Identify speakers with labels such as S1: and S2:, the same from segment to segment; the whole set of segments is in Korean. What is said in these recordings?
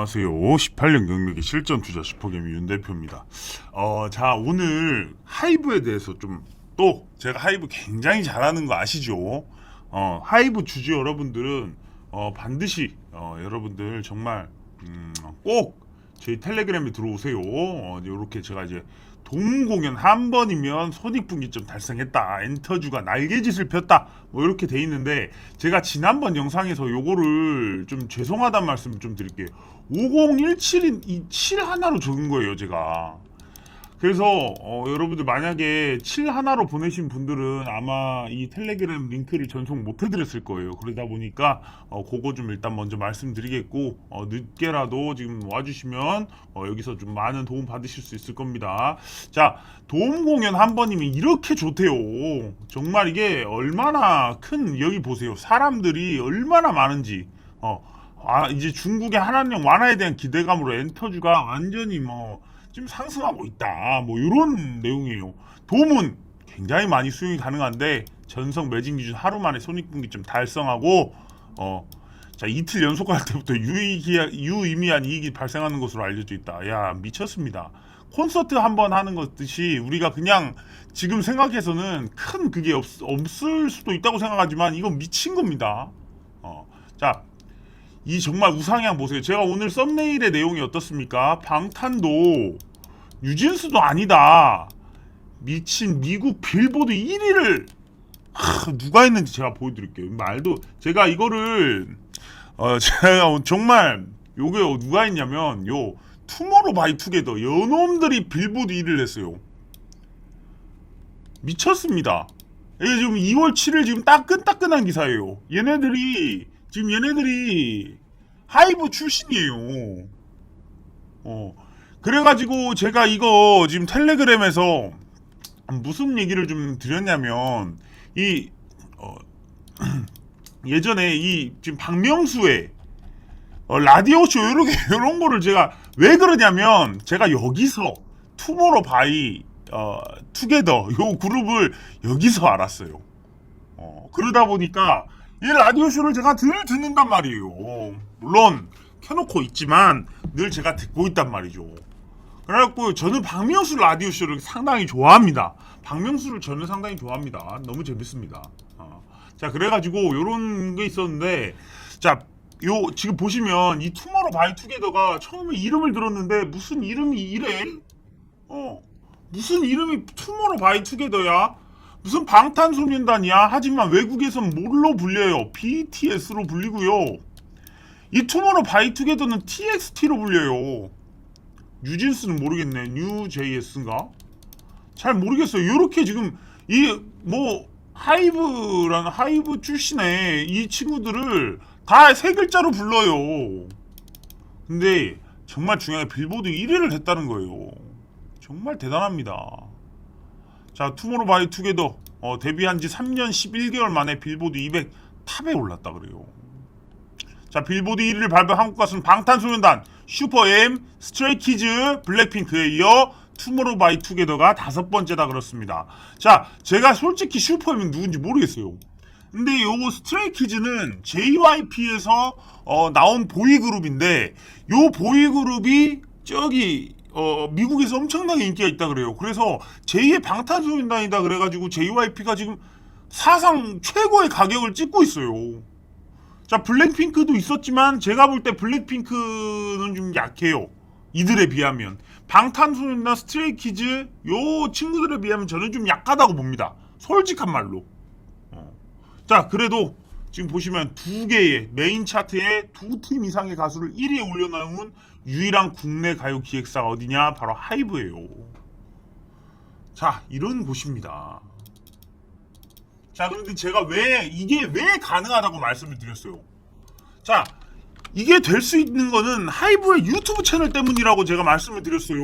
S1: 안녕하세요. 18년 경력의 실전 투자 슈퍼게임 윤 대표입니다. 자, 오늘 하이브에 대해서 또 제가 하이브 굉장히 잘하는 거 아시죠? 하이브 주주 여러분들은 반드시 여러분들 정말 꼭 저희 텔레그램에 들어오세요. 이렇게 제가 이제 도움 공연 한 번이면 손익분기점 달성했다. 엔터주가 날개짓을 폈다. 뭐 이렇게 돼 있는데 제가 지난번 영상에서 요거를 좀 죄송하다는 말씀을 좀 드릴게요. 5017인 이 7 하나로 적은 거예요, 제가. 그래서 여러분들 만약에 7 하나로 보내신 분들은 아마 이 텔레그램 링크를 전송 못 해드렸을 거예요. 그러다 보니까 그거 좀 일단 먼저 말씀드리겠고 늦게라도 지금 와주시면 여기서 좀 많은 도움 받으실 수 있을 겁니다. 자, 도움 공연 한 번이면 이렇게 좋대요. 정말 이게 얼마나 큰, 여기 보세요. 사람들이 얼마나 많은지. 이제 중국의 한한령 완화에 대한 기대감으로 엔터주가 완전히 지금 상승하고 있다. 뭐 이런 내용이에요. 도움은 굉장히 많이 수용이 가능한데 전성 매진 기준 하루 만에 손익분기점 달성하고 자, 이틀 연속할 때부터 유의미한 이익이 발생하는 것으로 알려져 있다. 야, 미쳤습니다. 콘서트 한번 하는 것듯이 우리가 그냥 지금 생각해서는 큰 그게 없을 수도 있다고 생각하지만 이건 미친 겁니다. 자, 이 정말 우상향 보세요. 제가 오늘 썸네일의 내용이 어떻습니까? 방탄도 유진스도 아니다. 미친 미국 빌보드 1위를 누가 했는지 제가 보여드릴게요. 말도 제가 이거를 제가 정말 요게 누가 했냐면 요 투모로우바이투게더 여놈들이 빌보드 1위를 했어요. 미쳤습니다. 이게 지금 2월 7일 지금 따끈따끈한 기사예요. 얘네들이 하이브 출신이에요. 그래가지고 제가 이거 지금 텔레그램에서 무슨 얘기를 좀 드렸냐면 예전에 지금 박명수의 라디오쇼 이런 거를 제가 왜 그러냐면 제가 여기서 투모로우바이 투게더 요 그룹을 여기서 알았어요. 그러다 보니까 이 라디오쇼를 제가 늘 듣는단 말이에요. 물론 켜놓고 있지만 늘 제가 듣고 있단 말이죠. 그래갖고 저는 박명수 라디오쇼를 상당히 좋아합니다. 박명수를 저는 상당히 좋아합니다. 너무 재밌습니다. 자, 그래가지고 요런 게 있었는데, 자, 지금 보시면 이 투모로우바이투게더가 처음에 이름을 들었는데 무슨 이름이 이래? 무슨 이름이 투모로우바이투게더야? 무슨 방탄소년단이야? 하지만 외국에선 뭘로 불려요? BTS로 불리고요. 이 투모로우바이투게더는 TXT로 불려요. 뉴진스는 모르겠네. 뉴JS인가? 잘 모르겠어요. 요렇게 지금 하이브라는 하이브 출신의 이 친구들을 다 세 글자로 불러요. 근데 정말 중요한 게 빌보드 1위를 했다는 거예요. 정말 대단합니다. 자, 투모로우바이투게더 데뷔한 지 3년 11개월 만에 빌보드 200 탑에 올랐다 그래요. 자, 빌보드 1위를 밟은 한국 가수는 방탄소년단, 슈퍼엠, 스트레이키즈, 블랙핑크에 이어 투모로우바이투게더가 5번째다 그렇습니다. 자, 제가 솔직히 슈퍼엠은 누군지 모르겠어요. 근데 요거 스트레이키즈는 JYP에서 나온 보이그룹인데 요 보이그룹이 미국에서 엄청나게 인기가 있다 그래요. 그래서 제2의 방탄소년단이다 그래가지고 JYP가 지금 사상 최고의 가격을 찍고 있어요. 자, 블랙핑크도 있었지만 제가 볼 때 블랙핑크는 좀 약해요. 이들에 비하면. 방탄소년단, 스트레이키즈 요 친구들에 비하면 저는 좀 약하다고 봅니다. 솔직한 말로. 자, 그래도 지금 보시면 두 개의 메인 차트에 2팀 이상의 가수를 1위에 올려놓은 유일한 국내 가요 기획사가 어디냐? 바로 하이브예요. 자, 이런 곳입니다. 자, 그런데 제가 이게 왜 가능하다고 말씀을 드렸어요. 자, 이게 될 수 있는 거는 하이브의 유튜브 채널 때문이라고 제가 말씀을 드렸어요.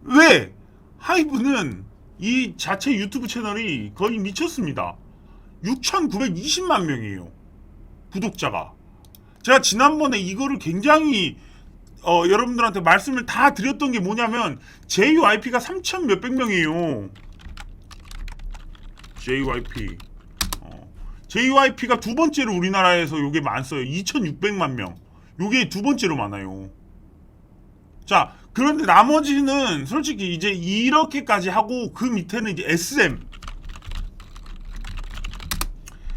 S1: 왜? 하이브는 이 자체 유튜브 채널이 거의 미쳤습니다. 6,920만 명이에요. 구독자가. 제가 지난번에 이거를 굉장히 여러분들한테 말씀을 다 드렸던 게 뭐냐면 JYP가 3,000 몇백 명이에요. JYP가 두 번째로 우리나라에서 요게 많았어요. 2,600만 명. 요게 두 번째로 많아요. 자, 그런데 나머지는 솔직히 이제 이렇게까지 하고 그 밑에는 이제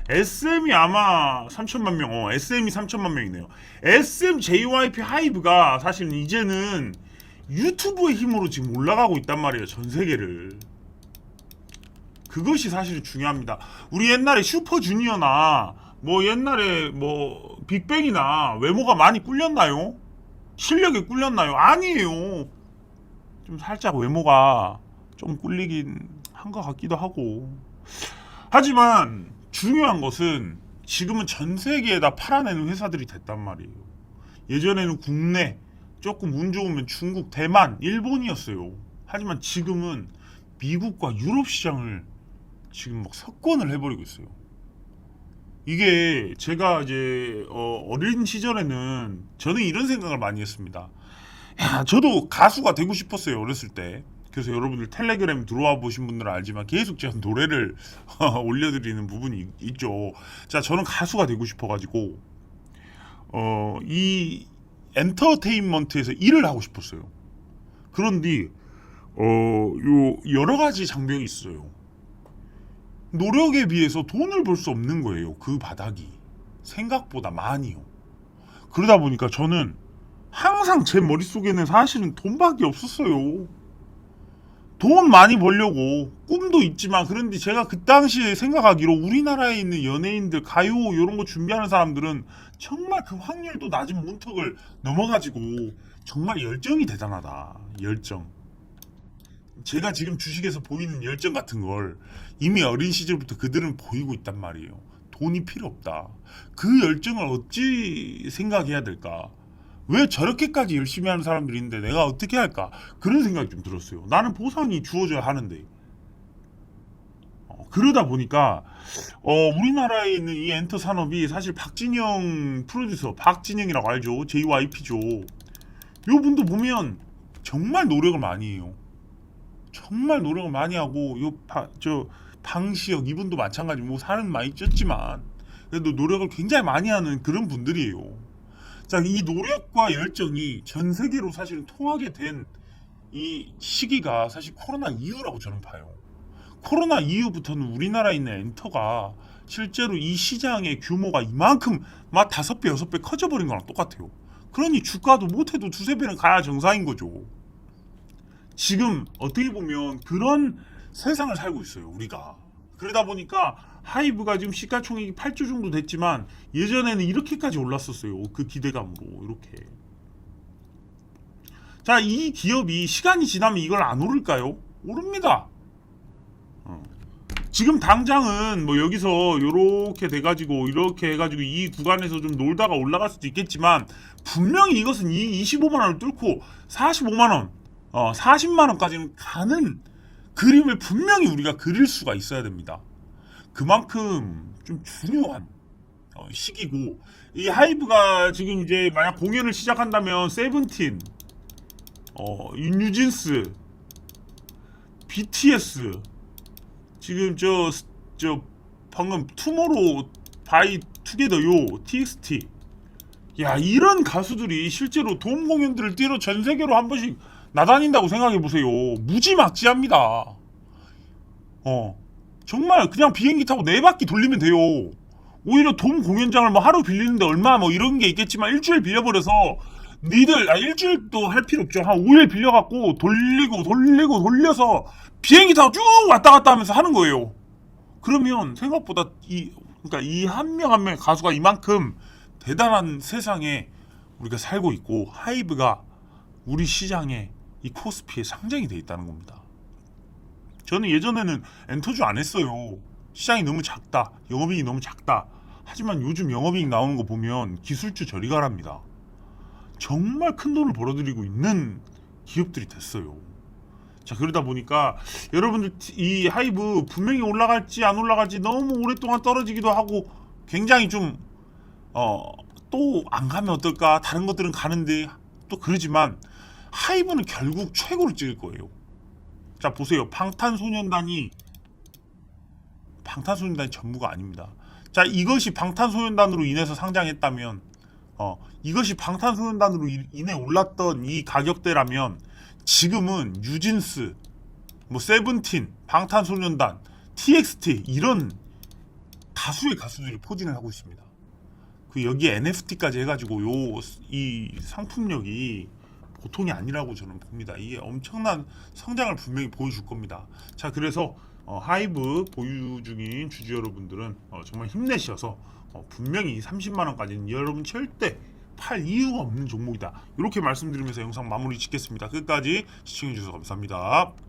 S1: SM이 아마 3천만 명, SM이 3천만 명이네요. SM JYP 하이브가 사실은 이제는 유튜브의 힘으로 지금 올라가고 있단 말이에요. 전 세계를. 그것이 사실 중요합니다. 우리 옛날에 슈퍼주니어나 뭐 옛날에 뭐 빅뱅이나 외모가 많이 꿀렸나요? 실력이 꿀렸나요? 아니에요. 좀 살짝 외모가 좀 꿀리긴 한 것 같기도 하고. 하지만 중요한 것은 지금은 전 세계에다 팔아내는 회사들이 됐단 말이에요. 예전에는 국내, 조금 운 좋으면 중국, 대만, 일본이었어요. 하지만 지금은 미국과 유럽 시장을 지금 막 석권을 해버리고 있어요. 이게 제가 이제 어린 시절에는 저는 이런 생각을 많이 했습니다. 야, 저도 가수가 되고 싶었어요, 어렸을 때. 그래서 여러분들 텔레그램 들어와 보신 분들은 알지만 계속 제가 노래를 올려드리는 부분이 있죠. 자, 저는 가수가 되고 싶어가지고 이 엔터테인먼트에서 일을 하고 싶었어요. 그런데 요 여러 가지 장벽이 있어요. 노력에 비해서 돈을 벌 수 없는 거예요. 그 바닥이 생각보다 많이요. 그러다 보니까 저는 항상 제 머릿속에는 사실은 돈밖에 없었어요. 돈 많이 벌려고 꿈도 있지만, 그런데 제가 그 당시에 생각하기로 우리나라에 있는 연예인들, 가요 이런 거 준비하는 사람들은 정말 그 확률도 낮은 문턱을 넘어가지고 정말 열정이 대단하다. 열정. 제가 지금 주식에서 보이는 열정 같은 걸 이미 어린 시절부터 그들은 보이고 있단 말이에요. 돈이 필요 없다. 그 열정을 어찌 생각해야 될까? 왜 저렇게까지 열심히 하는 사람들이 있는데 내가 어떻게 할까? 그런 생각이 좀 들었어요. 나는 보상이 주어져야 하는데. 그러다 보니까 우리나라에 있는 이 엔터 산업이 사실 박진영 프로듀서, 박진영이라고 알죠? JYP죠. 요 분도 보면 정말 노력을 많이 해요. 정말 노력을 많이 하고 저 방시혁 이분도 마찬가지, 뭐 살은 많이 쪘지만 그래도 노력을 굉장히 많이 하는 그런 분들이에요. 자, 이 노력과 열정이 전 세계로 사실 통하게 된 이 시기가 사실 코로나 이후라고 저는 봐요. 코로나 이후부터는 우리나라에 있는 엔터가 실제로 이 시장의 규모가 이만큼 막 5배, 6배 커져버린 거랑 똑같아요. 그러니 주가도 못해도 두세 배는 가야 정상인 거죠. 지금 어떻게 보면 그런 세상을 살고 있어요, 우리가. 그러다 보니까 하이브가 지금 시가총액이 8조 정도 됐지만 예전에는 이렇게까지 올랐었어요. 그 기대감으로 이렇게. 자, 이 기업이 시간이 지나면 이걸 안 오를까요? 오릅니다. 지금 당장은 뭐 여기서 이렇게 돼가지고 이렇게 해가지고 이 구간에서 좀 놀다가 올라갈 수도 있겠지만, 분명히 이것은 이 25만 원을 뚫고 45만 원, 40만 원까지는 가는 그림을 분명히 우리가 그릴 수가 있어야 됩니다. 그만큼 좀 중요한 시기고, 이 하이브가 지금 이제 만약 공연을 시작한다면 세븐틴, 뉴진스, BTS, 지금 저 방금 투모로우 바이 투게더요, TXT, 야, 이런 가수들이 실제로 돔 공연들을 뛰러 전 세계로 한 번씩 나다닌다고 생각해 보세요. 무지막지합니다. 정말 그냥 비행기 타고 4바퀴 돌리면 돼요. 오히려 돔 공연장을 뭐 하루 빌리는데 얼마 뭐 이런 게 있겠지만, 일주일 빌려버려서 니들 일주일도 할 필요 없죠. 한 5일 빌려갖고 돌려서 비행기 타고 쭉 왔다 갔다 하면서 하는 거예요. 그러면 생각보다 그러니까 이 한 명 한 명의 가수가 이만큼 대단한 세상에 우리가 살고 있고, 하이브가 우리 시장에 이 코스피에 상장이 돼 있다는 겁니다. 저는 예전에는 엔터주 안 했어요. 시장이 너무 작다, 영업이익이 너무 작다. 하지만 요즘 영업이익 나오는 거 보면 기술주 저리 가랍니다. 정말 큰 돈을 벌어들이고 있는 기업들이 됐어요. 자, 그러다 보니까 여러분들 이 하이브 분명히 올라갈지 안 올라갈지 너무 오랫동안 떨어지기도 하고 굉장히 좀 또 안 가면 어떨까, 다른 것들은 가는데 또 그러지만 하이브는 결국 최고를 찍을 거예요. 자, 보세요. 방탄소년단이 전부가 아닙니다. 자, 이것이 방탄소년단으로 인해서 상장했다면 이것이 방탄소년단으로 인해 올랐던 이 가격대라면 지금은 뉴진스, 뭐 세븐틴, 방탄소년단, TXT 이런 다수의 가수들이 포진을 하고 있습니다. 그 여기에 NFT까지 해가지고 이 상품력이 보통이 아니라고 저는 봅니다. 이게 엄청난 성장을 분명히 보여줄 겁니다. 자, 그래서 하이브 보유 중인 주주 여러분들은 정말 힘내셔서 분명히 30만 원까지는 여러분 절대 팔 이유가 없는 종목이다. 이렇게 말씀드리면서 영상 마무리 짓겠습니다. 끝까지 시청해 주셔서 감사합니다.